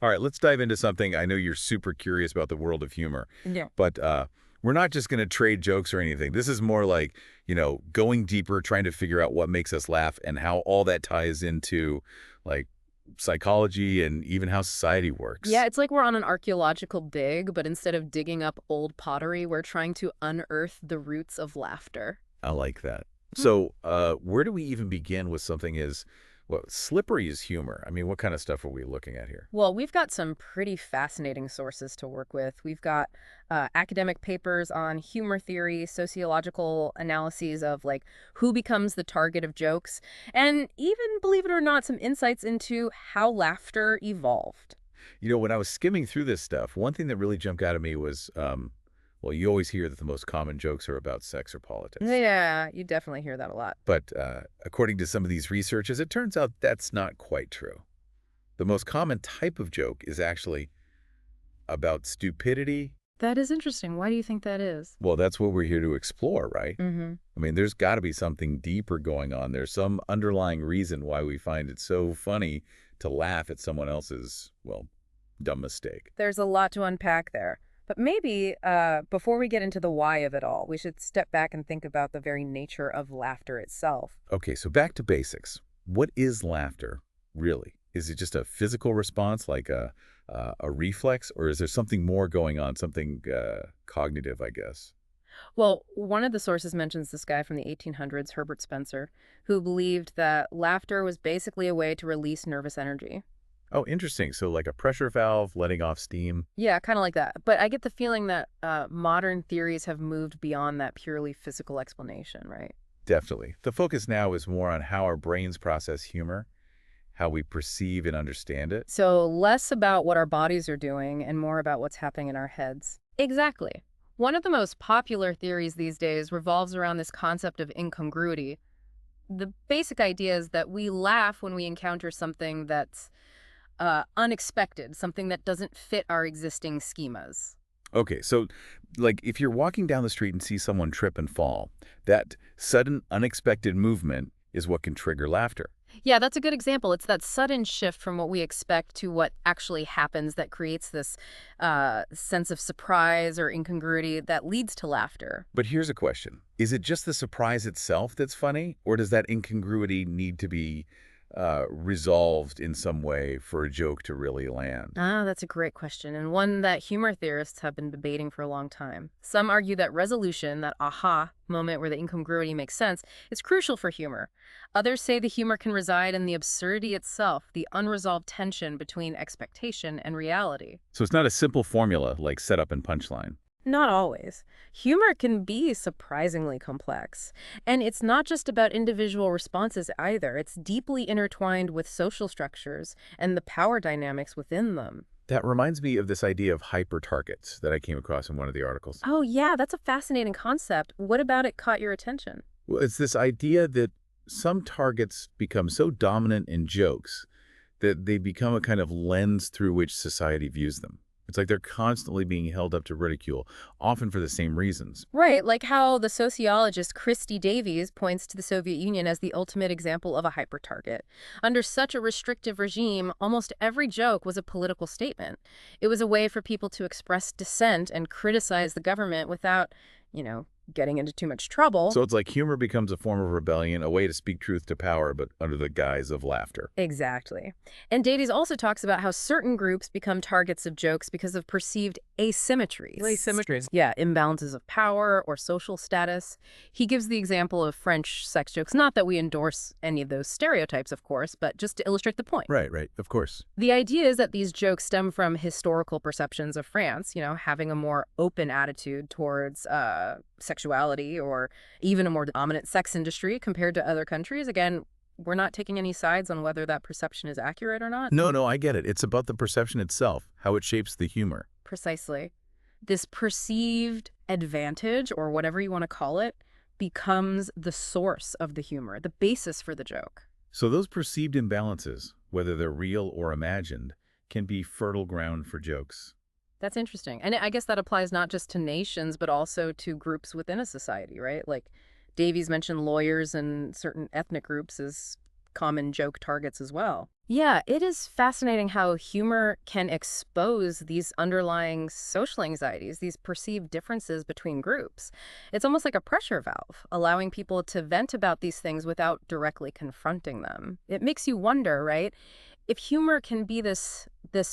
All right, let's dive into something. I know you're super curious about the world of humor, Yeah. but we're not just going to trade jokes or anything. This is more like, going deeper, trying to figure out what makes us laugh and how all that ties into, like, psychology and even how society Yeah, works. it's like we're on an archaeological dig, but instead of digging up old pottery, we're trying to unearth the roots of laughter. I like that. Hmm. So, where do we even begin with something as, well, slippery as humor? I mean, what kind of stuff are we looking at here? Well, we've got some pretty fascinating sources to work with. We've got academic papers on humor theory, sociological analyses of like who becomes the target of jokes, and even, believe it or not, some insights into how laughter evolved. When I was skimming through this stuff, one thing that really jumped out at me was, well, you always hear that the most common jokes are about sex or politics. Yeah, you definitely hear that a lot. But according to some of these researchers, it turns out that's not quite true. The most common type of joke is actually about stupidity. That is interesting. Why do you think that is? Well, that's what we're here to explore, right? Mm-hmm. I mean, there's got to be something deeper going on. There's some underlying reason why we find it so funny to laugh at someone else's, well, dumb mistake. There's a lot to unpack there. But maybe before we get into the why of it all, we should step back and think about the very nature of laughter itself. Okay, so back to basics. What is laughter, really? Is it just a physical response like a reflex, or is there something more going on, something cognitive, I guess? Well, one of the sources mentions this guy from the 1800s, Herbert Spencer, who believed that laughter was basically a way to release nervous energy. Oh, interesting. So like a pressure valve letting off steam? Yeah, kind of like that. But I get the feeling that modern theories have moved beyond that purely physical explanation, right? Definitely. The focus now is more on how our brains process humor, how we perceive and understand it. So less about what our bodies are doing and more about what's happening in our heads. Exactly. One of the most popular theories these days revolves around this concept of incongruity. The basic idea is that we laugh when we encounter something that's unexpected, something that doesn't fit our existing schemas. Okay, so like if you're walking down the street and see someone trip and fall, that sudden unexpected movement is what can trigger laughter. Yeah, that's a good example. It's that sudden shift from what we expect to what actually happens that creates this sense of surprise or incongruity that leads to laughter. But here's a question. Is it just the surprise itself that's funny, or does that incongruity need to be resolved in some way for a joke to really land? Ah, that's a great question, and one that humor theorists have been debating for a long time. Some argue that resolution, that aha moment where the incongruity makes sense, is crucial for humor. Others say the humor can reside in the absurdity itself, the unresolved tension between expectation and reality. So it's not a simple formula like setup and punchline. Not always. Humor can be surprisingly complex. And it's not just about individual responses either. It's deeply intertwined with social structures and the power dynamics within them. That reminds me of this idea of hyper targets that I came across in one of the articles. Oh, yeah, that's a fascinating concept. What about it caught your attention? Well, it's this idea that some targets become so dominant in jokes that they become a kind of lens through which society views them. It's like they're constantly being held up to ridicule, often for the same reasons. Right, like how the sociologist Christie Davies points to the Soviet Union as the ultimate example of a hyper-target. Under such a restrictive regime, almost every joke was a political statement. It was a way for people to express dissent and criticize the government without, getting into too much trouble. So it's like humor becomes a form of rebellion, a way to speak truth to power, but under the guise of laughter. Exactly. And Davies also talks about how certain groups become targets of jokes because of perceived asymmetries. Asymmetries. Yeah, imbalances of power or social status. He gives the example of French sex jokes. Not that we endorse any of those stereotypes, of course, but just to illustrate the point. Right, of course. The idea is that these jokes stem from historical perceptions of France, having a more open attitude towards sexuality or even a more dominant sex industry compared to other countries. Again, we're not taking any sides on whether that perception is accurate or not. No, I get it. It's about the perception itself, how it shapes the humor. Precisely. This perceived advantage, or whatever you want to call it, becomes the source of the humor, the basis for the joke. So those perceived imbalances, whether they're real or imagined, can be fertile ground for jokes. That's interesting. And I guess that applies not just to nations, but also to groups within a society, right? Like Davies mentioned lawyers and certain ethnic groups as common joke targets as well. Yeah, it is fascinating how humor can expose these underlying social anxieties, these perceived differences between groups. It's almost like a pressure valve, allowing people to vent about these things without directly confronting them. It makes you wonder, right? If humor can be this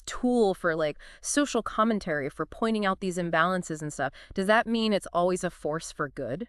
tool for like social commentary, for pointing out these imbalances and stuff, does that mean it's always a force for good?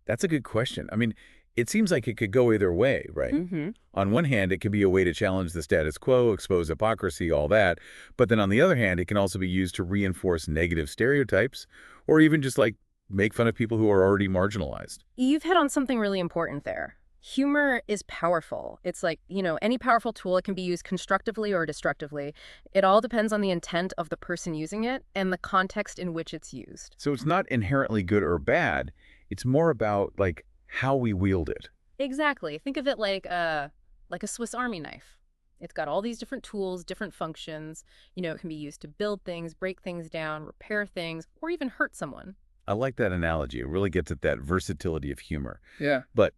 That's a good question. I mean, it seems like it could go either way, right? Mm-hmm. On one hand, it can be a way to challenge the status quo, expose hypocrisy, all that. But then on the other hand, it can also be used to reinforce negative stereotypes or even just like make fun of people who are already marginalized. You've hit on something really important there. Humor is powerful. It's like, any powerful tool, it can be used constructively or destructively. It all depends on the intent of the person using it and the context in which it's used. So it's not inherently good or bad. It's more about like how we wield it. Exactly. Think of it like a Swiss Army knife. It's got all these different tools, different functions. It can be used to build things, break things down, repair things, or even hurt someone. I like that analogy. It really gets at that versatility of humor. Yeah. But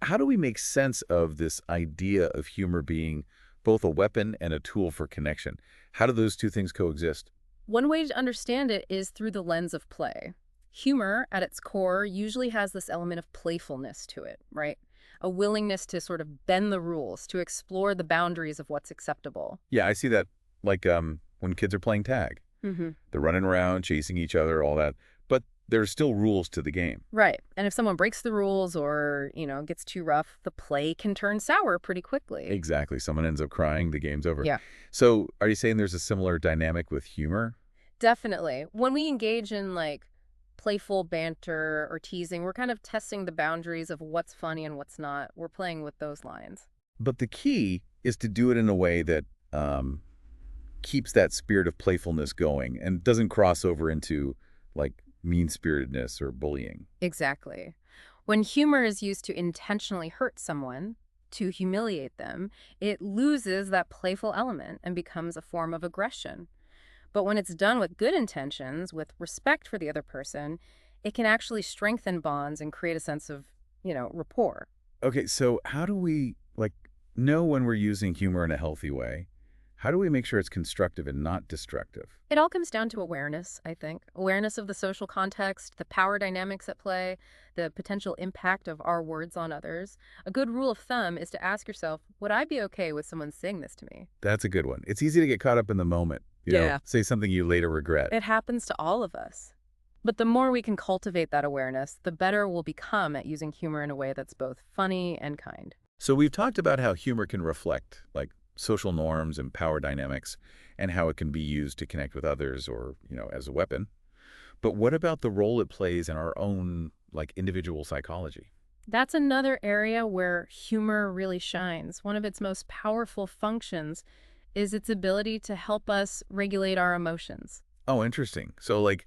how do we make sense of this idea of humor being both a weapon and a tool for connection? How do those two things coexist? One way to understand it is through the lens of play. Humor, at its core, usually has this element of playfulness to it, right? A willingness to sort of bend the rules, to explore the boundaries of what's acceptable. Yeah, I see that like when kids are playing tag. Mm-hmm. They're running around, chasing each other, all that. But there's still rules to the game. Right. And if someone breaks the rules or, gets too rough, the play can turn sour pretty quickly. Exactly. Someone ends up crying, the game's over. Yeah. So are you saying there's a similar dynamic with humor? Definitely. When we engage in like playful banter or teasing, we're kind of testing the boundaries of what's funny and what's not. We're playing with those lines. But the key is to do it in a way that keeps that spirit of playfulness going and doesn't cross over into like mean-spiritedness or bullying. Exactly. When humor is used to intentionally hurt someone, to humiliate them, it loses that playful element and becomes a form of aggression. But when it's done with good intentions, with respect for the other person, it can actually strengthen bonds and create a sense of, rapport. Okay, so how do we like know when we're using humor in a healthy way? How do we make sure it's constructive and not destructive? It all comes down to awareness, I think. Awareness of the social context, the power dynamics at play, the potential impact of our words on others. A good rule of thumb is to ask yourself, would I be okay with someone saying this to me? That's a good one. It's easy to get caught up in the moment. Yeah. Say something you later regret. It happens to all of us. But the more we can cultivate that awareness, the better we'll become at using humor in a way that's both funny and kind. So we've talked about how humor can reflect like social norms and power dynamics and how it can be used to connect with others or, as a weapon. But what about the role it plays in our own like individual psychology? That's another area where humor really shines. One of its most powerful functions is its ability to help us regulate our emotions. Oh, interesting. So like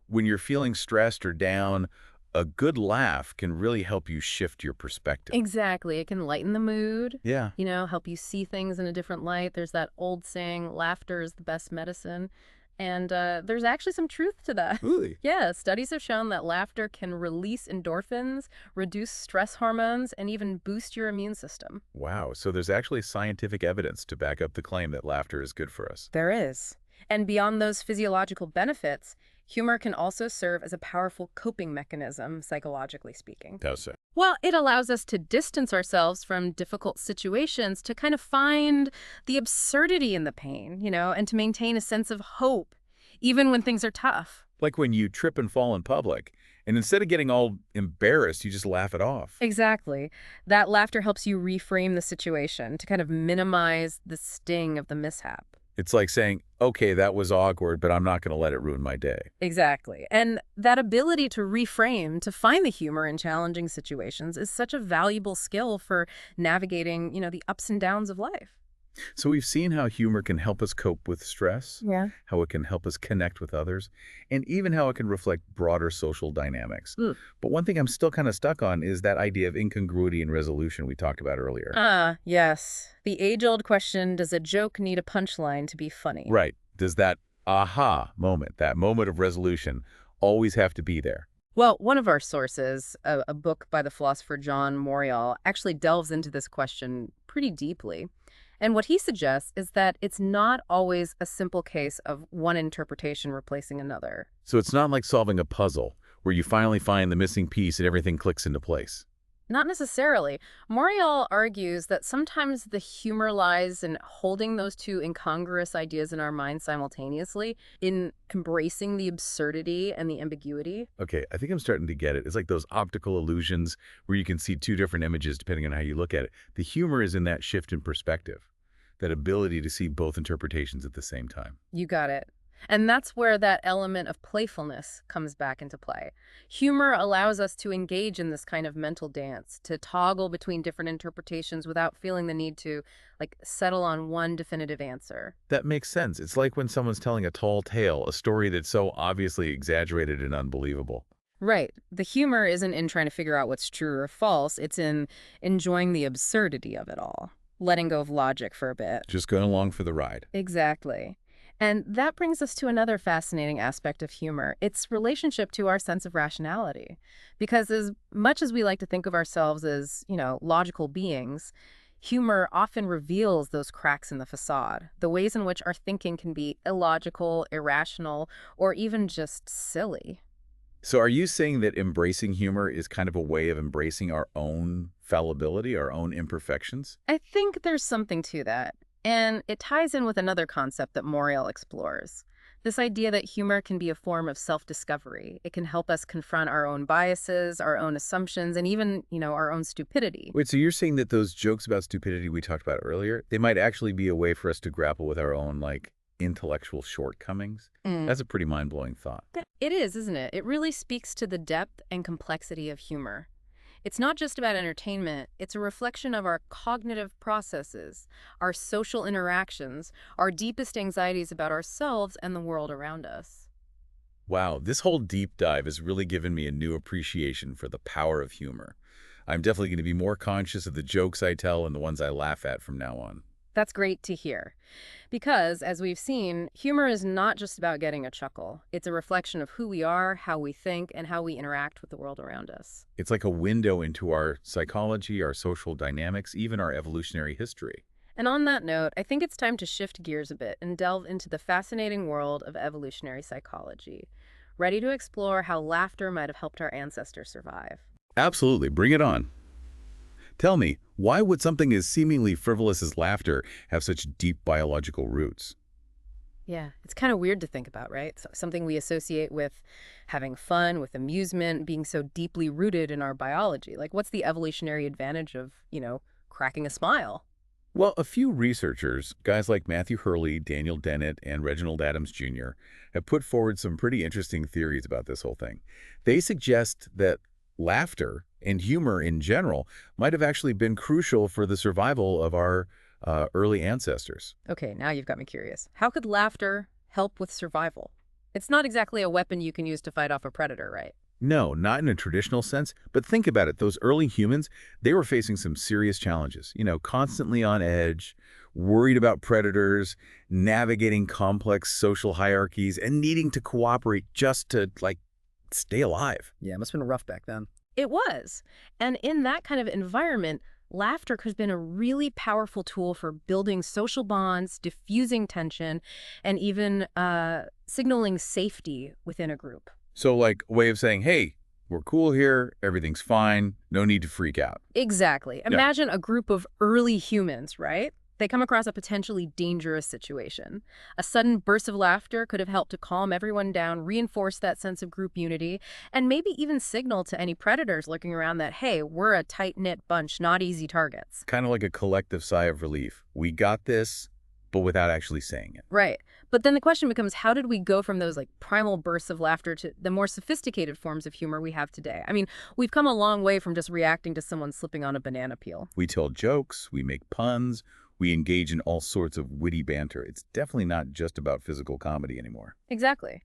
when you're feeling stressed or down, a good laugh can really help you shift your perspective. Exactly. It can lighten the mood, Yeah. help you see things in a different light. There's that old saying, laughter is the best medicine. And there's actually some truth to that. Really? Yeah, studies have shown that laughter can release endorphins, reduce stress hormones, and even boost your immune system. Wow. So there's actually scientific evidence to back up the claim that laughter is good for us. There is. And beyond those physiological benefits, humor can also serve as a powerful coping mechanism, psychologically speaking. How so? Well, it allows us to distance ourselves from difficult situations, to kind of find the absurdity in the pain, and to maintain a sense of hope, even when things are tough. Like when you trip and fall in public, and instead of getting all embarrassed, you just laugh it off. Exactly. That laughter helps you reframe the situation to kind of minimize the sting of the mishap. It's like saying, okay, that was awkward, but I'm not going to let it ruin my day. Exactly. And that ability to reframe, to find the humor in challenging situations is such a valuable skill for navigating, the ups and downs of life. So we've seen how humor can help us cope with stress, Yeah. how it can help us connect with others, and even how it can reflect broader social dynamics. But one thing I'm still kind of stuck on is that idea of incongruity and resolution we talked about earlier. Yes. The age-old question, does a joke need a punchline to be funny? Right. Does that aha moment, that moment of resolution, always have to be there? Well, one of our sources, a book by the philosopher John Morreall, actually delves into this question pretty deeply. And what he suggests is that it's not always a simple case of one interpretation replacing another. So it's not like solving a puzzle where you finally find the missing piece and everything clicks into place. Not necessarily. Morreall argues that sometimes the humor lies in holding those two incongruous ideas in our minds simultaneously, in embracing the absurdity and the ambiguity. Okay, I think I'm starting to get it. It's like those optical illusions where you can see two different images depending on how you look at it. The humor is in that shift in perspective, that ability to see both interpretations at the same time. You got it. And that's where that element of playfulness comes back into play. Humor allows us to engage in this kind of mental dance, to toggle between different interpretations without feeling the need to, like, settle on one definitive answer. That makes sense. It's like when someone's telling a tall tale, a story that's so obviously exaggerated and unbelievable. Right. The humor isn't in trying to figure out what's true or false, it's in enjoying the absurdity of it all, letting go of logic for a bit. Just going along for the ride. Exactly. And that brings us to another fascinating aspect of humor, its relationship to our sense of rationality. Because as much as we like to think of ourselves as, logical beings, humor often reveals those cracks in the facade, the ways in which our thinking can be illogical, irrational, or even just silly. So are you saying that embracing humor is kind of a way of embracing our own fallibility, our own imperfections? I think there's something to that. And it ties in with another concept that Morreall explores. This idea that humor can be a form of self-discovery. It can help us confront our own biases, our own assumptions, and even, our own stupidity. Wait, so you're saying that those jokes about stupidity we talked about earlier, they might actually be a way for us to grapple with our own, intellectual shortcomings? That's a pretty mind-blowing thought. It is, isn't it? It really speaks to the depth and complexity of humor. It's not just about entertainment, it's a reflection of our cognitive processes, our social interactions, our deepest anxieties about ourselves and the world around us. Wow, this whole deep dive has really given me a new appreciation for the power of humor. I'm definitely going to be more conscious of the jokes I tell and the ones I laugh at from now on. That's great to hear. Because, as we've seen, humor is not just about getting a chuckle. It's a reflection of who we are, how we think, and how we interact with the world around us. It's like a window into our psychology, our social dynamics, even our evolutionary history. And on that note, I think it's time to shift gears a bit and delve into the fascinating world of evolutionary psychology. Ready to explore how laughter might have helped our ancestors survive? Absolutely, bring it on. Tell me, why would something as seemingly frivolous as laughter have such deep biological roots? Yeah, it's kind of weird to think about, right? Something we associate with having fun, with amusement, being so deeply rooted in our biology. Like, what's the evolutionary advantage of, cracking a smile? Well, a few researchers, guys like Matthew Hurley, Daniel Dennett, and Reginald Adams Jr., have put forward some pretty interesting theories about this whole thing. They suggest that laughter and humor in general might have actually been crucial for the survival of our early ancestors. Okay, now you've got me curious. How could laughter help with survival? It's not exactly a weapon you can use to fight off a predator, right? No, not in a traditional sense, but think about it. Those early humans, they were facing some serious challenges, constantly on edge, worried about predators, navigating complex social hierarchies, and needing to cooperate just to, stay alive. Yeah, it must have been rough back then. It was. And in that kind of environment, laughter has been a really powerful tool for building social bonds, diffusing tension, and even signaling safety within a group. So a way of saying, hey, we're cool here, everything's fine, no need to freak out. Exactly. Imagine a group of early humans, right? They come across a potentially dangerous situation. A sudden burst of laughter could have helped to calm everyone down, reinforce that sense of group unity, and maybe even signal to any predators looking around that, hey, we're a tight-knit bunch, not easy targets. Kind of like a collective sigh of relief. We got this, but without actually saying it. Right. But then the question becomes, how did we go from those primal bursts of laughter to the more sophisticated forms of humor we have today? I mean, we've come a long way from just reacting to someone slipping on a banana peel. We tell jokes, we make puns, we engage in all sorts of witty banter. It's definitely not just about physical comedy anymore. Exactly.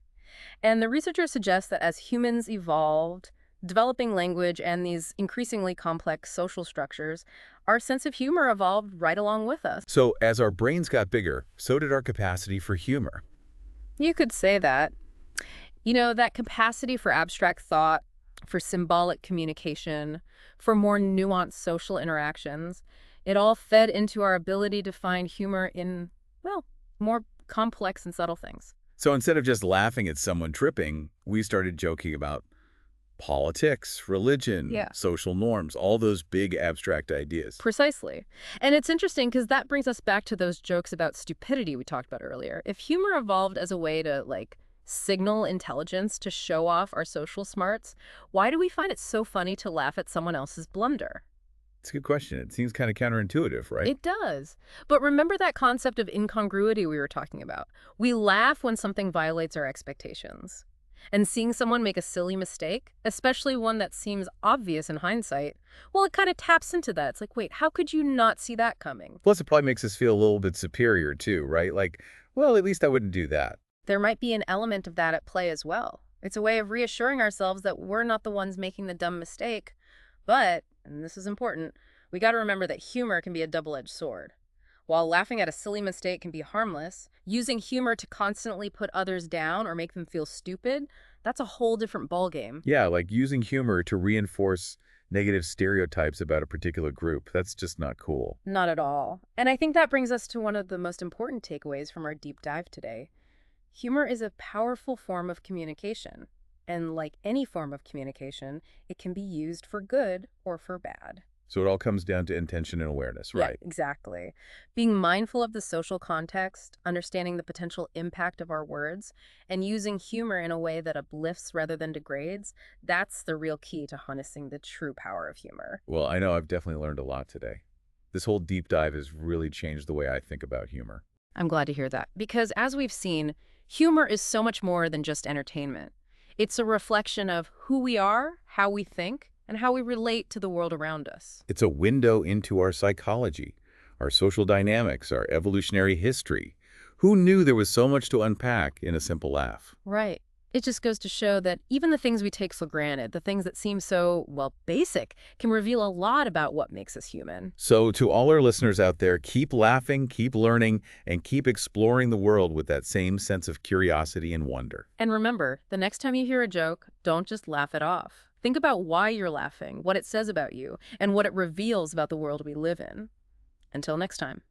And the researchers suggest that as humans evolved, developing language and these increasingly complex social structures, our sense of humor evolved right along with us. So as our brains got bigger, so did our capacity for humor. You could say that. That capacity for abstract thought, for symbolic communication, for more nuanced social interactions. It all fed into our ability to find humor in, well, more complex and subtle things. So instead of just laughing at someone tripping, we started joking about politics, religion, Yeah. social norms, all those big abstract ideas. Precisely. And it's interesting because that brings us back to those jokes about stupidity we talked about earlier. If humor evolved as a way to, like, signal intelligence to show off our social smarts, why do we find it so funny to laugh at someone else's blunder? It's a good question. It seems kind of counterintuitive, right? It does. But remember that concept of incongruity we were talking about? We laugh when something violates our expectations. And seeing someone make a silly mistake, especially one that seems obvious in hindsight, well, it kind of taps into that. It's like, wait, how could you not see that coming? Plus, it probably makes us feel a little bit superior too, right? Like, well, at least I wouldn't do that. There might be an element of that at play as well. It's a way of reassuring ourselves that we're not the ones making the dumb mistake. But, and this is important, we got to remember that humor can be a double-edged sword. While laughing at a silly mistake can be harmless, using humor to constantly put others down or make them feel stupid, that's a whole different ballgame. Yeah, like using humor to reinforce negative stereotypes about a particular group. That's just not cool. Not at all. And I think that brings us to one of the most important takeaways from our deep dive today. Humor is a powerful form of communication. And like any form of communication, it can be used for good or for bad. So it all comes down to intention and awareness, Yeah, right? exactly. Being mindful of the social context, understanding the potential impact of our words, and using humor in a way that uplifts rather than degrades, that's the real key to harnessing the true power of humor. Well, I know I've definitely learned a lot today. This whole deep dive has really changed the way I think about humor. I'm glad to hear that, because as we've seen, humor is so much more than just entertainment. It's a reflection of who we are, how we think, and how we relate to the world around us. It's a window into our psychology, our social dynamics, our evolutionary history. Who knew there was so much to unpack in a simple laugh? Right. It just goes to show that even the things we take for granted, the things that seem so, well, basic, can reveal a lot about what makes us human. So to all our listeners out there, keep laughing, keep learning, and keep exploring the world with that same sense of curiosity and wonder. And remember, the next time you hear a joke, don't just laugh it off. Think about why you're laughing, what it says about you, and what it reveals about the world we live in. Until next time.